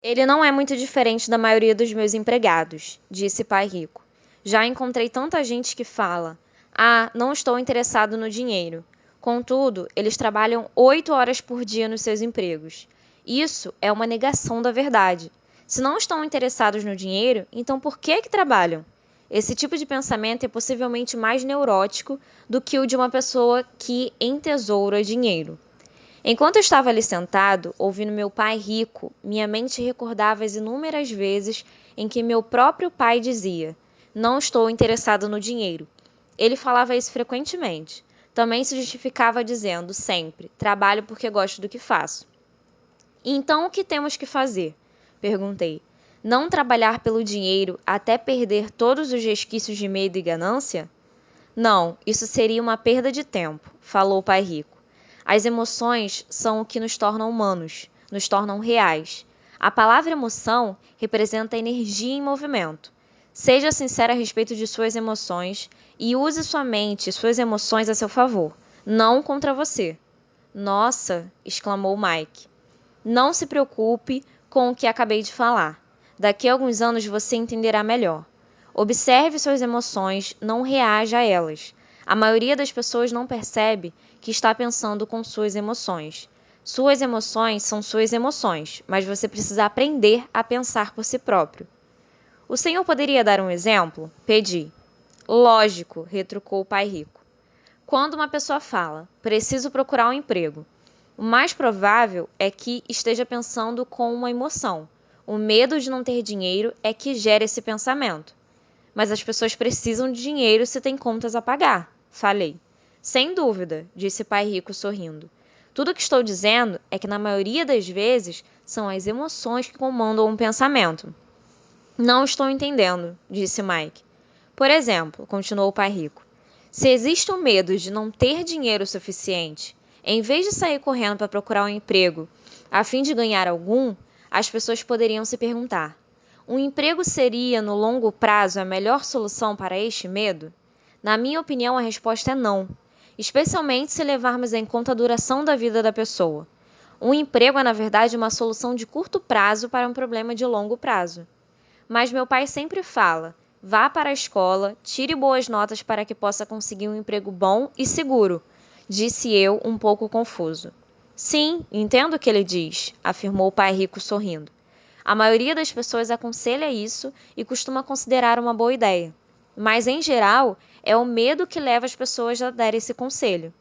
Ele não é muito diferente da maioria dos meus empregados, disse Pai Rico. Já encontrei tanta gente que fala: Ah, não estou interessado no dinheiro. Contudo, eles trabalham 8 horas por dia nos seus empregos. Isso é uma negação da verdade. Se não estão interessados no dinheiro, então por que trabalham? Esse tipo de pensamento é possivelmente mais neurótico do que o de uma pessoa que entesoura dinheiro. Enquanto eu estava ali sentado, ouvindo meu pai rico, minha mente recordava as inúmeras vezes em que meu próprio pai dizia: Não estou interessado no dinheiro. Ele falava isso frequentemente. Também se justificava dizendo sempre: Trabalho porque gosto do que faço. Então o que temos que fazer? Perguntei. Não trabalhar pelo dinheiro até perder todos os resquícios de medo e ganância? Não, isso seria uma perda de tempo, falou o pai rico. As emoções são o que nos tornam humanos, nos tornam reais. A palavra emoção representa energia em movimento. Seja sincero a respeito de suas emoções e use sua mente e suas emoções a seu favor, não contra você. Nossa, exclamou Mike. Não se preocupe com o que acabei de falar. Daqui a alguns anos você entenderá melhor. Observe suas emoções, não reaja a elas. A maioria das pessoas não percebe que está pensando com suas emoções. Suas emoções são suas emoções, mas você precisa aprender a pensar por si próprio. O senhor poderia dar um exemplo? Pedi. Lógico, retrucou o pai rico. Quando uma pessoa fala, preciso procurar um emprego, o mais provável é que esteja pensando com uma emoção. O medo de não ter dinheiro é que gera esse pensamento. Mas as pessoas precisam de dinheiro se têm contas a pagar, falei. Sem dúvida, disse Pai Rico sorrindo. Tudo o que estou dizendo é que na maioria das vezes são as emoções que comandam um pensamento. Não estou entendendo, disse Mike. Por exemplo, continuou o Pai Rico, se existe um medo de não ter dinheiro suficiente, em vez de sair correndo para procurar um emprego a fim de ganhar algum, as pessoas poderiam se perguntar: um emprego seria, no longo prazo, a melhor solução para este medo? Na minha opinião, a resposta é não, especialmente se levarmos em conta a duração da vida da pessoa. Um emprego é, na verdade, uma solução de curto prazo para um problema de longo prazo. Mas meu pai sempre fala: vá para a escola, tire boas notas para que possa conseguir um emprego bom e seguro, disse eu, um pouco confuso. Sim, entendo o que ele diz, afirmou o pai rico sorrindo. A maioria das pessoas aconselha isso e costuma considerar uma boa ideia. Mas, em geral, é o medo que leva as pessoas a dar esse conselho.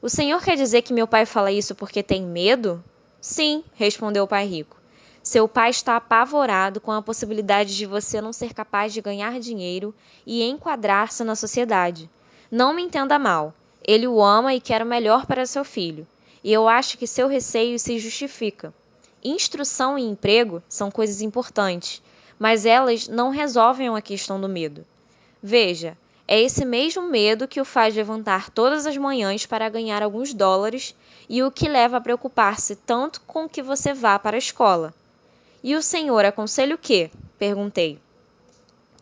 O senhor quer dizer que meu pai fala isso porque tem medo? Sim, respondeu o pai rico. Seu pai está apavorado com a possibilidade de você não ser capaz de ganhar dinheiro e enquadrar-se na sociedade. Não me entenda mal. Ele o ama e quer o melhor para seu filho. E eu acho que seu receio se justifica. Instrução e emprego são coisas importantes, mas elas não resolvem a questão do medo. Veja, é esse mesmo medo que o faz levantar todas as manhãs para ganhar alguns dólares e o que leva a preocupar-se tanto com que você vá para a escola. E o senhor aconselha o quê? Perguntei.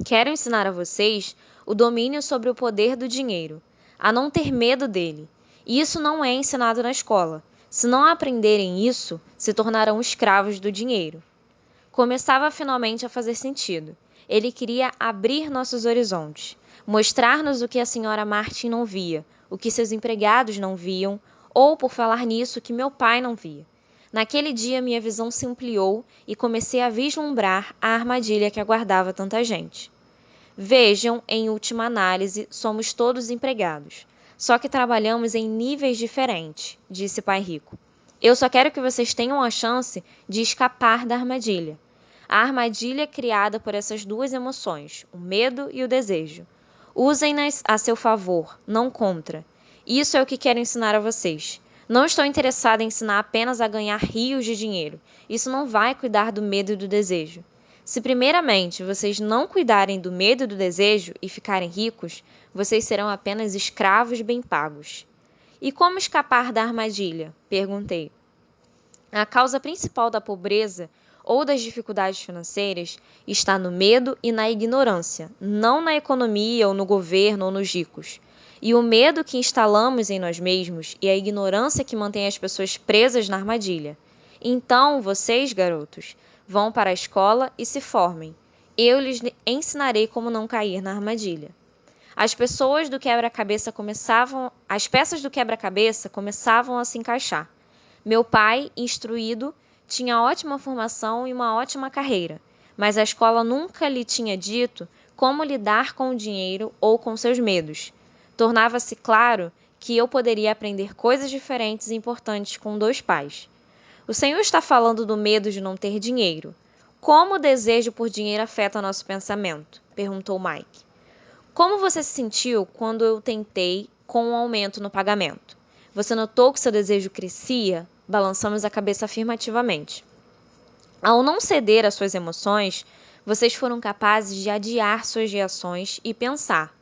Quero ensinar a vocês o domínio sobre o poder do dinheiro, a não ter medo dele. E isso não é ensinado na escola. Se não aprenderem isso, se tornarão escravos do dinheiro. Começava finalmente a fazer sentido. Ele queria abrir nossos horizontes, mostrar-nos o que a senhora Martin não via, o que seus empregados não viam, ou, por falar nisso, que meu pai não via. Naquele dia minha visão se ampliou e comecei a vislumbrar a armadilha que aguardava tanta gente. Vejam, em última análise, somos todos empregados. Só que trabalhamos em níveis diferentes, disse Pai Rico. Eu só quero que vocês tenham a chance de escapar da armadilha. A armadilha é criada por essas duas emoções, o medo e o desejo. Usem-nas a seu favor, não contra. Isso é o que quero ensinar a vocês. Não estou interessada em ensinar apenas a ganhar rios de dinheiro. Isso não vai cuidar do medo e do desejo. Se primeiramente vocês não cuidarem do medo e do desejo e ficarem ricos, vocês serão apenas escravos bem pagos. E como escapar da armadilha? Perguntei. A causa principal da pobreza ou das dificuldades financeiras está no medo e na ignorância, não na economia ou no governo ou nos ricos. E o medo que instalamos em nós mesmos e a ignorância que mantém as pessoas presas na armadilha. Então, vocês, garotos, Vão para a escola e se formem. Eu lhes ensinarei como não cair na armadilha. As peças do quebra-cabeça começavam a se encaixar. Meu pai, instruído, tinha ótima formação e uma ótima carreira, mas a escola nunca lhe tinha dito como lidar com o dinheiro ou com seus medos. Tornava-se claro que eu poderia aprender coisas diferentes e importantes com 2 pais. O Senhor está falando do medo de não ter dinheiro. Como o desejo por dinheiro afeta nosso pensamento? Perguntou Mike. Como você se sentiu quando eu tentei com um aumento no pagamento? Você notou que seu desejo crescia? Balançamos a cabeça afirmativamente. Ao não ceder às suas emoções, vocês foram capazes de adiar suas reações e pensar.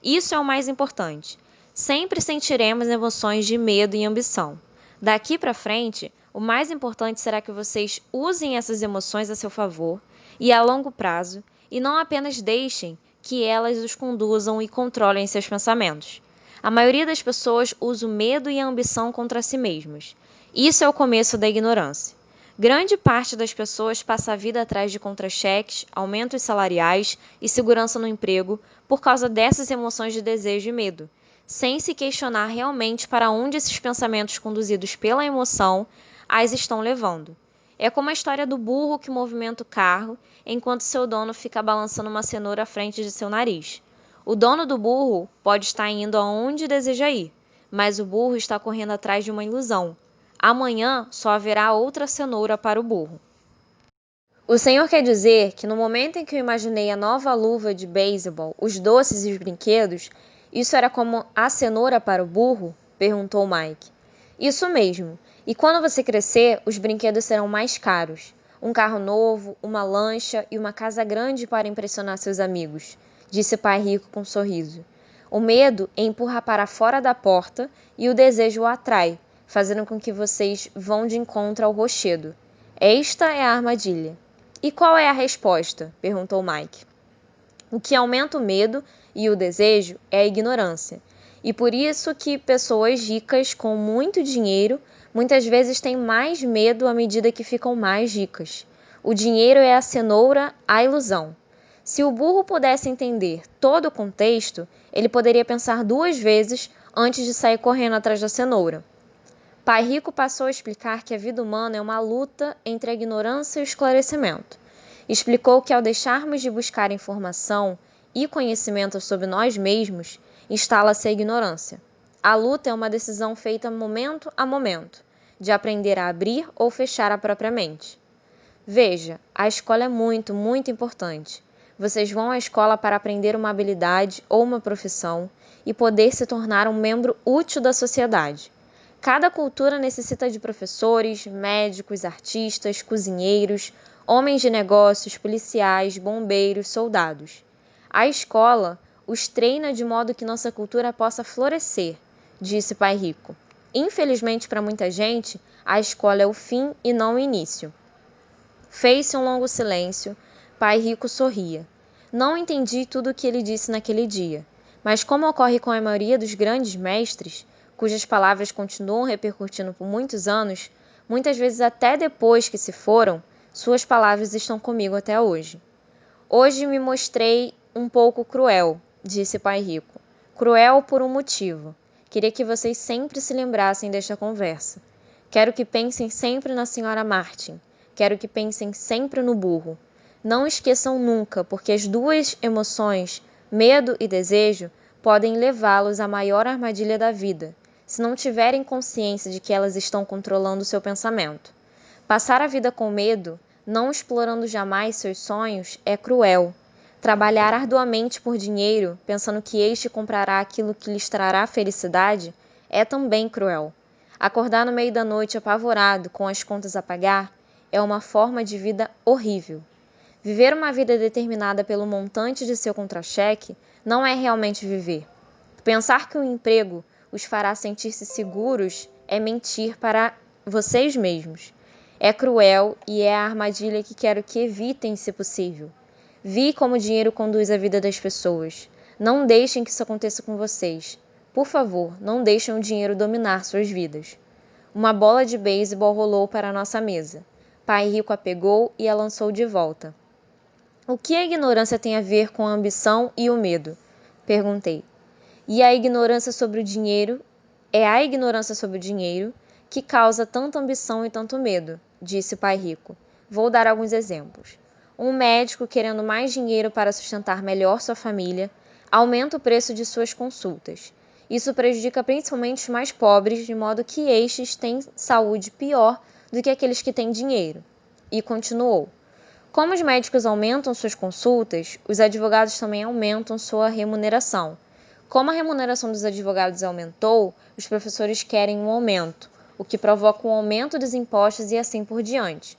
Isso é o mais importante. Sempre sentiremos emoções de medo e ambição. Daqui para frente, o mais importante será que vocês usem essas emoções a seu favor e a longo prazo, e não apenas deixem que elas os conduzam e controlem seus pensamentos. A maioria das pessoas usa o medo e a ambição contra si mesmas. Isso é o começo da ignorância. Grande parte das pessoas passa a vida atrás de contra-cheques, aumentos salariais e segurança no emprego por causa dessas emoções de desejo e medo, sem se questionar realmente para onde esses pensamentos conduzidos pela emoção as estão levando. É como a história do burro que movimenta o carro enquanto seu dono fica balançando uma cenoura à frente de seu nariz. O dono do burro pode estar indo aonde deseja ir, mas o burro está correndo atrás de uma ilusão. Amanhã só haverá outra cenoura para o burro. O Senhor quer dizer que no momento em que eu imaginei a nova luva de beisebol, os doces e os brinquedos, isso era como a cenoura para o burro? Perguntou Mike. Isso mesmo. E quando você crescer, os brinquedos serão mais caros. Um carro novo, uma lancha e uma casa grande para impressionar seus amigos, disse o pai rico com um sorriso. O medo empurra para fora da porta e o desejo o atrai, fazendo com que vocês vão de encontro ao rochedo. Esta é a armadilha. E qual é a resposta? Perguntou Mike. O que aumenta o medo e o desejo é a ignorância. E por isso que pessoas ricas com muito dinheiro muitas vezes têm mais medo à medida que ficam mais ricas. O dinheiro é a cenoura, a ilusão. Se o burro pudesse entender todo o contexto, ele poderia pensar 2 vezes antes de sair correndo atrás da cenoura. Pai Rico passou a explicar que a vida humana é uma luta entre a ignorância e o esclarecimento. Explicou que ao deixarmos de buscar informação e conhecimento sobre nós mesmos, instala-se a ignorância. A luta é uma decisão feita momento a momento, de aprender a abrir ou fechar a própria mente. Veja, a escola é muito, muito importante. Vocês vão à escola para aprender uma habilidade ou uma profissão e poder se tornar um membro útil da sociedade. Cada cultura necessita de professores, médicos, artistas, cozinheiros, homens de negócios, policiais, bombeiros, soldados. A escola os treina de modo que nossa cultura possa florescer, disse Pai Rico. Infelizmente para muita gente, a escola é o fim e não o início. Fez-se um longo silêncio. Pai Rico sorria. Não entendi tudo o que ele disse naquele dia, mas como ocorre com a maioria dos grandes mestres, cujas palavras continuam repercutindo por muitos anos, muitas vezes até depois que se foram, suas palavras estão comigo até hoje. Hoje me mostrei um pouco cruel, disse Pai Rico. Cruel por um motivo. Queria que vocês sempre se lembrassem desta conversa. Quero que pensem sempre na Sra. Martin. Quero que pensem sempre no burro. Não esqueçam nunca, porque as 2 emoções, medo e desejo, podem levá-los à maior armadilha da vida, se não tiverem consciência de que elas estão controlando seu pensamento. Passar a vida com medo, não explorando jamais seus sonhos, é cruel. Trabalhar arduamente por dinheiro, pensando que este comprará aquilo que lhes trará felicidade, é também cruel. Acordar no meio da noite apavorado, com as contas a pagar, é uma forma de vida horrível. Viver uma vida determinada pelo montante de seu contra-cheque não é realmente viver. Pensar que o emprego os fará sentir-se seguros é mentir para vocês mesmos. É cruel e é a armadilha que quero que evitem, se possível. Vi como o dinheiro conduz a vida das pessoas. Não deixem que isso aconteça com vocês. Por favor, não deixem o dinheiro dominar suas vidas. Uma bola de beisebol rolou para a nossa mesa. Pai Rico a pegou e a lançou de volta. O que a ignorância tem a ver com a ambição e o medo? Perguntei. E a ignorância sobre o dinheiro é a ignorância sobre o dinheiro que causa tanta ambição e tanto medo, disse Pai Rico. Vou dar alguns exemplos. Um médico querendo mais dinheiro para sustentar melhor sua família, aumenta o preço de suas consultas. Isso prejudica principalmente os mais pobres, de modo que estes têm saúde pior do que aqueles que têm dinheiro. E continuou. Como os médicos aumentam suas consultas, os advogados também aumentam sua remuneração. Como a remuneração dos advogados aumentou, os professores querem um aumento, o que provoca um aumento dos impostos e assim por diante.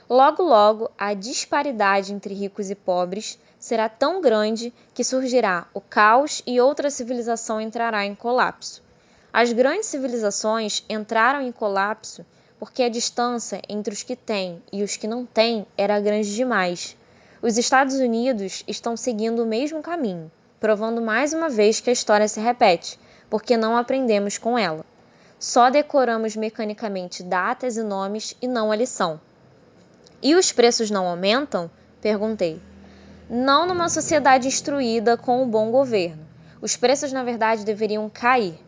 Logo, logo, a disparidade entre ricos e pobres será tão grande que surgirá o caos e outra civilização entrará em colapso. As grandes civilizações entraram em colapso porque a distância entre os que têm e os que não têm era grande demais. Os Estados Unidos estão seguindo o mesmo caminho, provando mais uma vez que a história se repete, porque não aprendemos com ela. Só decoramos mecanicamente datas e nomes e não a lição. E os preços não aumentam? Perguntei. Não numa sociedade instruída com o bom governo. Os preços, na verdade, deveriam cair.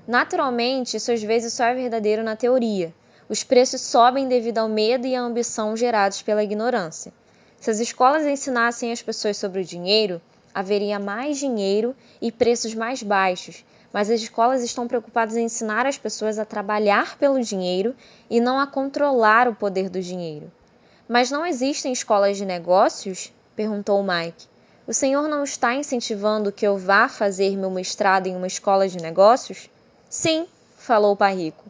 Naturalmente, isso às vezes só é verdadeiro na teoria. Os preços sobem devido ao medo e à ambição gerados pela ignorância. Se as escolas ensinassem as pessoas sobre o dinheiro, haveria mais dinheiro e preços mais baixos, mas as escolas estão preocupadas em ensinar as pessoas a trabalhar pelo dinheiro e não a controlar o poder do dinheiro. Mas não existem escolas de negócios? Perguntou Mike. O senhor não está incentivando que eu vá fazer meu mestrado em uma escola de negócios? Sim, falou o pai rico.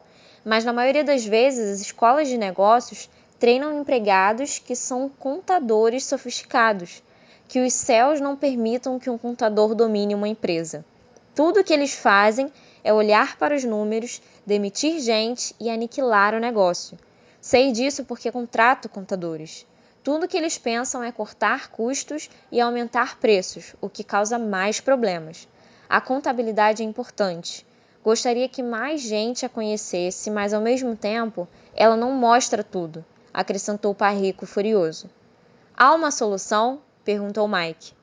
Mas na maioria das vezes as escolas de negócios treinam empregados que são contadores sofisticados, que os céus não permitam que um contador domine uma empresa. Tudo o que eles fazem é olhar para os números, demitir gente e aniquilar o negócio. Sei disso porque contrato contadores. Tudo o que eles pensam é cortar custos e aumentar preços, o que causa mais problemas. A contabilidade é importante. Gostaria que mais gente a conhecesse, mas ao mesmo tempo ela não mostra tudo, acrescentou o pai rico furioso. Há uma solução? Perguntou Mike.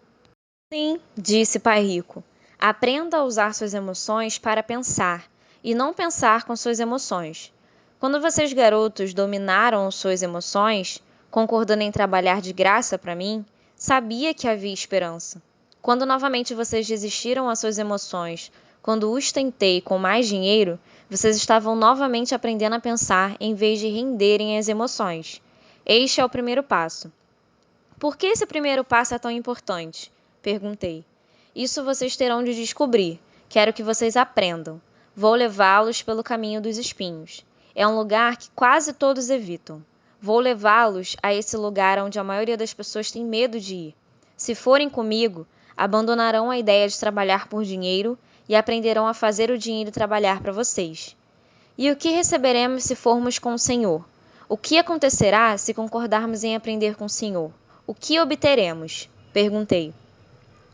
Sim, disse pai rico. Aprenda a usar suas emoções para pensar, e não pensar com suas emoções. Quando vocês garotos dominaram suas emoções, concordando em trabalhar de graça para mim, sabia que havia esperança. Quando novamente vocês desistiram às suas emoções, quando os tentei com mais dinheiro, vocês estavam novamente aprendendo a pensar em vez de renderem às emoções. Este é o primeiro passo. Por que esse primeiro passo é tão importante? Perguntei. Isso vocês terão de descobrir. Quero que vocês aprendam. Vou levá-los pelo caminho dos espinhos. É um lugar que quase todos evitam. Vou levá-los a esse lugar onde a maioria das pessoas tem medo de ir. Se forem comigo, abandonarão a ideia de trabalhar por dinheiro e aprenderão a fazer o dinheiro trabalhar para vocês. E o que receberemos se formos com o Senhor? O que acontecerá se concordarmos em aprender com o Senhor? O que obteremos? Perguntei.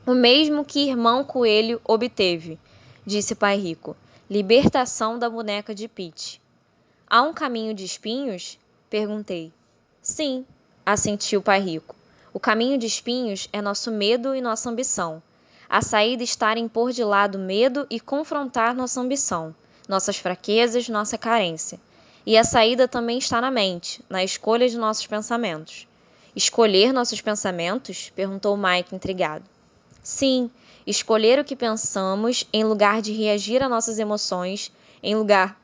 O mesmo que irmão Coelho obteve, disse Pai Rico. Libertação da boneca de Pete. Há um caminho de espinhos? Perguntei. Sim, assentiu Pai Rico. O caminho de espinhos é nosso medo e nossa ambição. A saída está em pôr de lado o medo e confrontar nossa ambição, nossas fraquezas, nossa carência. E a saída também está na mente, na escolha de nossos pensamentos. Escolher nossos pensamentos? Perguntou Mike intrigado. Sim, escolher o que pensamos em lugar de reagir a nossas emoções, em lugar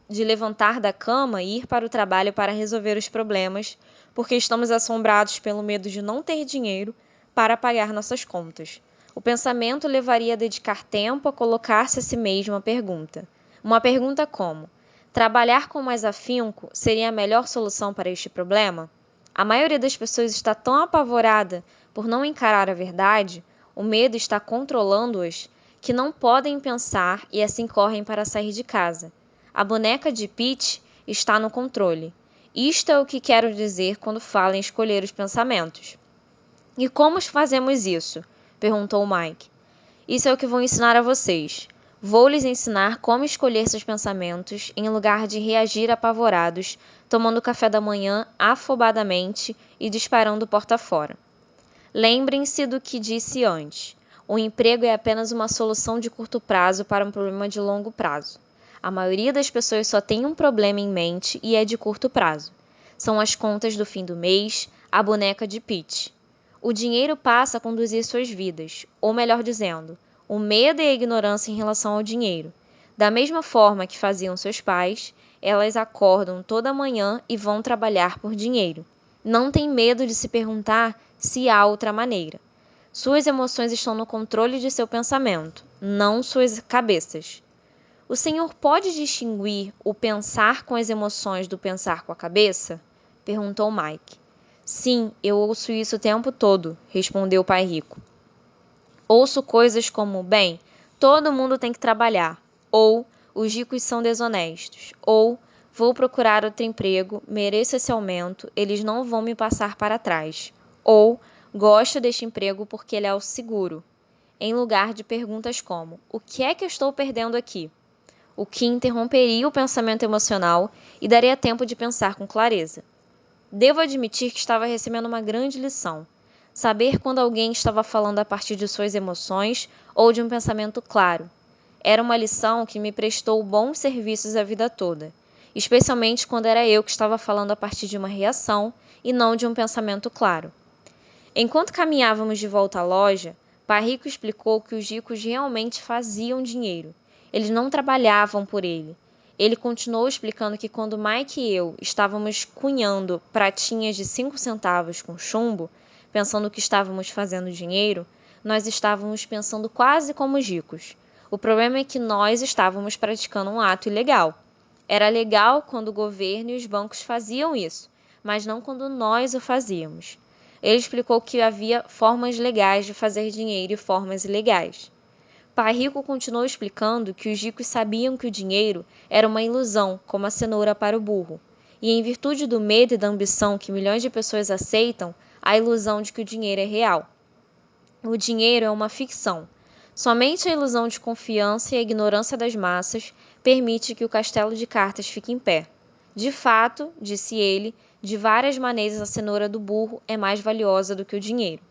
de levantar da cama e ir para o trabalho para resolver os problemas, porque estamos assombrados pelo medo de não ter dinheiro para pagar nossas contas. O pensamento levaria a dedicar tempo a colocar-se a si mesmo a pergunta. Uma pergunta como: trabalhar com mais afinco seria a melhor solução para este problema? A maioria das pessoas está tão apavorada por não encarar a verdade, o medo está controlando-as, que não podem pensar e assim correm para sair de casa. A boneca de Pete está no controle. Isto é o que quero dizer quando falo em escolher os pensamentos. E como fazemos isso? Perguntou Mike. Isso é o que vou ensinar a vocês. Vou lhes ensinar como escolher seus pensamentos em lugar de reagir apavorados, tomando café da manhã afobadamente e disparando porta fora. Lembrem-se do que disse antes. O emprego é apenas uma solução de curto prazo para um problema de longo prazo. A maioria das pessoas só tem um problema em mente e é de curto prazo. São as contas do fim do mês, a boneca de Pete. O dinheiro passa a conduzir suas vidas, ou melhor dizendo, o medo e a ignorância em relação ao dinheiro. Da mesma forma que faziam seus pais, elas acordam toda manhã e vão trabalhar por dinheiro. Não tem medo de se perguntar se há outra maneira. Suas emoções estão no controle de seu pensamento, não suas cabeças. O Senhor pode distinguir o pensar com as emoções do pensar com a cabeça? Perguntou Mike. Sim, eu ouço isso o tempo todo, respondeu o pai rico. Ouço coisas como, bem, todo mundo tem que trabalhar, ou os ricos são desonestos, ou vou procurar outro emprego, mereço esse aumento, eles não vão me passar para trás, ou gosto deste emprego porque ele é o seguro, em lugar de perguntas como, o que é que eu estou perdendo aqui? O que interromperia o pensamento emocional e daria tempo de pensar com clareza. Devo admitir que estava recebendo uma grande lição. Saber quando alguém estava falando a partir de suas emoções ou de um pensamento claro. Era uma lição que me prestou bons serviços a vida toda, especialmente quando era eu que estava falando a partir de uma reação e não de um pensamento claro. Enquanto caminhávamos de volta à loja, Pai Rico explicou que os ricos realmente faziam dinheiro. Eles não trabalhavam por ele. Ele continuou explicando que quando Mike e eu estávamos cunhando pratinhas de 5 centavos com chumbo, pensando que estávamos fazendo dinheiro, nós estávamos pensando quase como os ricos. O problema é que nós estávamos praticando um ato ilegal. Era legal quando o governo e os bancos faziam isso, mas não quando nós o fazíamos. Ele explicou que havia formas legais de fazer dinheiro e formas ilegais. Pai Rico continuou explicando que os ricos sabiam que o dinheiro era uma ilusão, como a cenoura para o burro, e em virtude do medo e da ambição que milhões de pessoas aceitam, a ilusão de que o dinheiro é real. O dinheiro é uma ficção. Somente a ilusão de confiança e a ignorância das massas permite que o castelo de cartas fique em pé. De fato, disse ele, de várias maneiras a cenoura do burro é mais valiosa do que o dinheiro.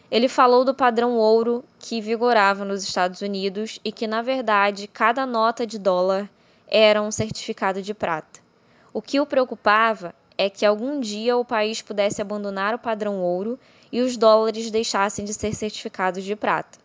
Ele falou do padrão ouro que vigorava nos Estados Unidos e que, na verdade, cada nota de dólar era um certificado de prata. O que o preocupava é que algum dia o país pudesse abandonar o padrão ouro e os dólares deixassem de ser certificados de prata.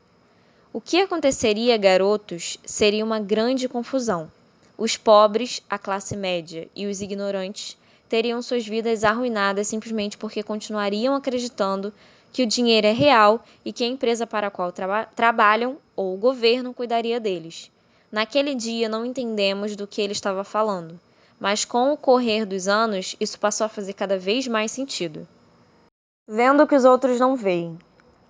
O que aconteceria, garotos, seria uma grande confusão. Os pobres, a classe média e os ignorantes teriam suas vidas arruinadas simplesmente porque continuariam acreditando que o dinheiro é real e que a empresa para a qual trabalham ou o governo cuidaria deles. Naquele dia não entendemos do que ele estava falando, mas com o correr dos anos isso passou a fazer cada vez mais sentido. Vendo o que os outros não veem.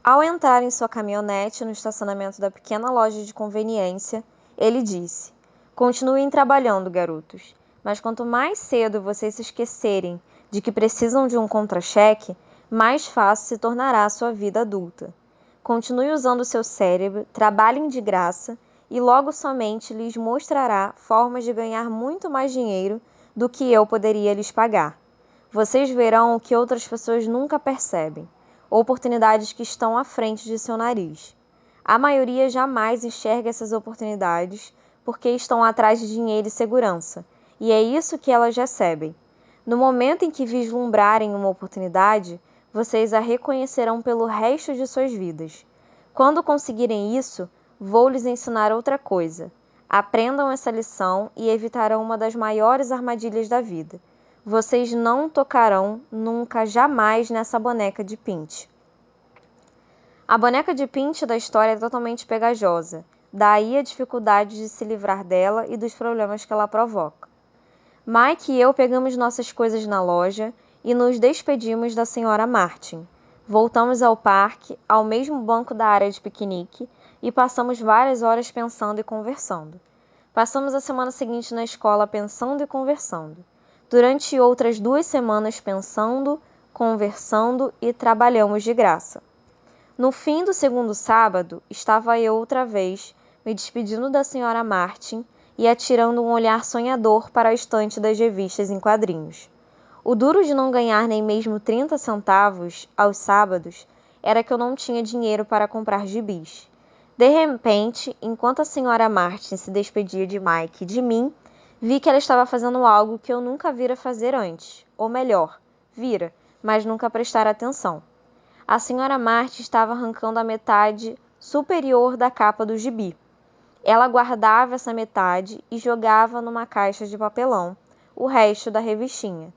Ao entrar em sua caminhonete no estacionamento da pequena loja de conveniência, ele disse: continuem trabalhando, garotos, mas quanto mais cedo vocês se esquecerem de que precisam de um contra-cheque, mais fácil se tornará a sua vida adulta. Continue usando seu cérebro, trabalhem de graça e logo somente lhes mostrará formas de ganhar muito mais dinheiro do que eu poderia lhes pagar. Vocês verão o que outras pessoas nunca percebem, oportunidades que estão à frente de seu nariz. A maioria jamais enxerga essas oportunidades porque estão atrás de dinheiro e segurança, e é isso que elas recebem. No momento em que vislumbrarem uma oportunidade, vocês a reconhecerão pelo resto de suas vidas. Quando conseguirem isso, vou lhes ensinar outra coisa. Aprendam essa lição e evitarão uma das maiores armadilhas da vida. Vocês não tocarão nunca jamais nessa boneca de pinte. A boneca de pinte da história é totalmente pegajosa, daí a dificuldade de se livrar dela e dos problemas que ela provoca. Mike e eu pegamos nossas coisas na loja e nos despedimos da senhora Martin. Voltamos ao parque, ao mesmo banco da área de piquenique, e passamos várias horas pensando e conversando. Passamos a semana seguinte na escola pensando e conversando. Durante outras 2 semanas pensando, conversando e trabalhamos de graça. No fim do segundo sábado, estava eu outra vez me despedindo da Sra. Martin e atirando um olhar sonhador para a estante das revistas em quadrinhos. O duro de não ganhar nem mesmo 30 centavos aos sábados era que eu não tinha dinheiro para comprar gibis. De repente, enquanto a Sra. Martin se despedia de Mike e de mim, vi que ela estava fazendo algo que eu nunca vira fazer antes, ou melhor, vira, mas nunca prestar atenção. A Sra. Martin estava arrancando a metade superior da capa do gibi. Ela guardava essa metade e jogava numa caixa de papelão o resto da revistinha.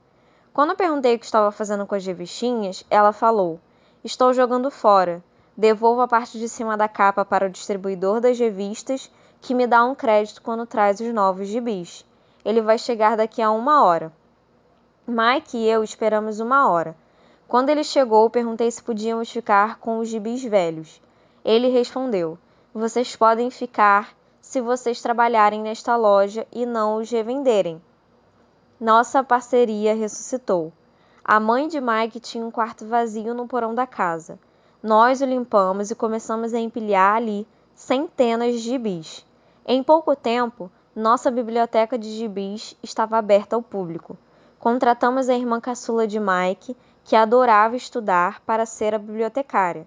Quando eu perguntei o que estava fazendo com as revistinhas, ela falou: "Estou jogando fora. Devolvo a parte de cima da capa para o distribuidor das revistas, que me dá um crédito quando traz os novos gibis. Ele vai chegar daqui a 1 hora." Mike e eu esperamos 1 hora. Quando ele chegou, perguntei se podíamos ficar com os gibis velhos. Ele respondeu: "Vocês podem ficar se vocês trabalharem nesta loja e não os revenderem." Nossa parceria ressuscitou. A mãe de Mike tinha um quarto vazio no porão da casa. Nós o limpamos e começamos a empilhar ali centenas de gibis. Em pouco tempo, nossa biblioteca de gibis estava aberta ao público. Contratamos a irmã caçula de Mike, que adorava estudar, para ser a bibliotecária.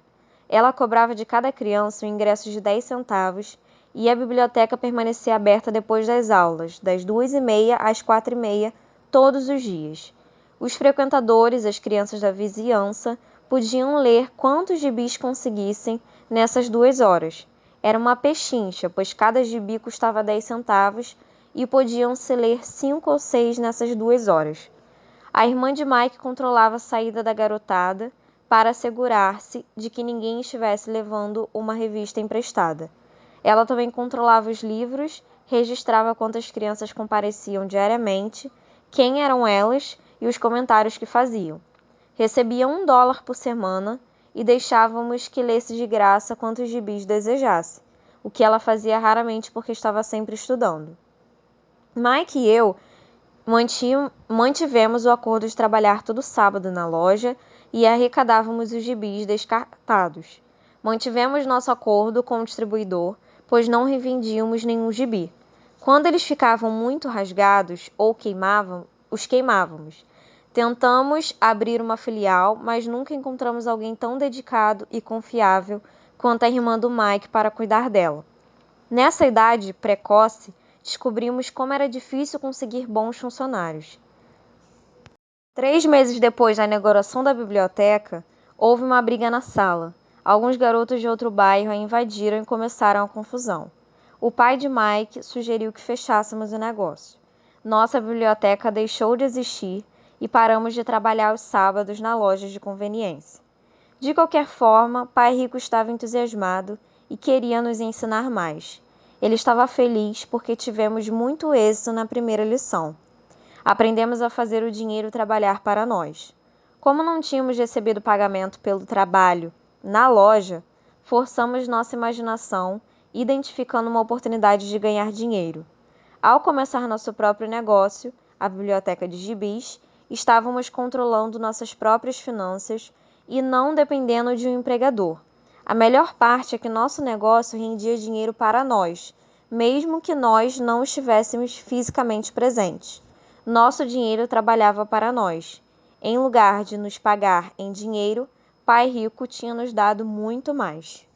Ela cobrava de cada criança um ingresso de 10 centavos e a biblioteca permanecia aberta depois das aulas, das 2h30 às 4h30, todos os dias. Os frequentadores, as crianças da vizinhança, podiam ler quantos gibis conseguissem nessas 2 horas. Era uma pechincha, pois cada gibi custava 10 centavos e podiam-se ler 5 ou 6 nessas 2 horas. A irmã de Mike controlava a saída da garotada para assegurar-se de que ninguém estivesse levando uma revista emprestada. Ela também controlava os livros, registrava quantas crianças compareciam diariamente, quem eram elas e os comentários que faziam. Recebia $1 por semana e deixávamos que lesse de graça quantos gibis desejasse, o que ela fazia raramente porque estava sempre estudando. Mike e eu mantivemos o acordo de trabalhar todo sábado na loja e arrecadávamos os gibis descartados. Mantivemos nosso acordo com o distribuidor, pois não revendíamos nenhum gibi. Quando eles ficavam muito rasgados ou os queimávamos. Tentamos abrir uma filial, mas nunca encontramos alguém tão dedicado e confiável quanto a irmã do Mike para cuidar dela. Nessa idade precoce, descobrimos como era difícil conseguir bons funcionários. 3 meses depois da inauguração da biblioteca, houve uma briga na sala. Alguns garotos de outro bairro a invadiram e começaram a confusão. O pai de Mike sugeriu que fechássemos o negócio. Nossa biblioteca deixou de existir e paramos de trabalhar aos sábados na loja de conveniência. De qualquer forma, Pai Rico estava entusiasmado e queria nos ensinar mais. Ele estava feliz porque tivemos muito êxito na primeira lição. Aprendemos a fazer o dinheiro trabalhar para nós. Como não tínhamos recebido pagamento pelo trabalho na loja, forçamos nossa imaginação, identificando uma oportunidade de ganhar dinheiro. Ao começar nosso próprio negócio, a biblioteca de gibis, estávamos controlando nossas próprias finanças e não dependendo de um empregador. A melhor parte é que nosso negócio rendia dinheiro para nós, mesmo que nós não estivéssemos fisicamente presentes. Nosso dinheiro trabalhava para nós. Em lugar de nos pagar em dinheiro, Pai Rico tinha nos dado muito mais.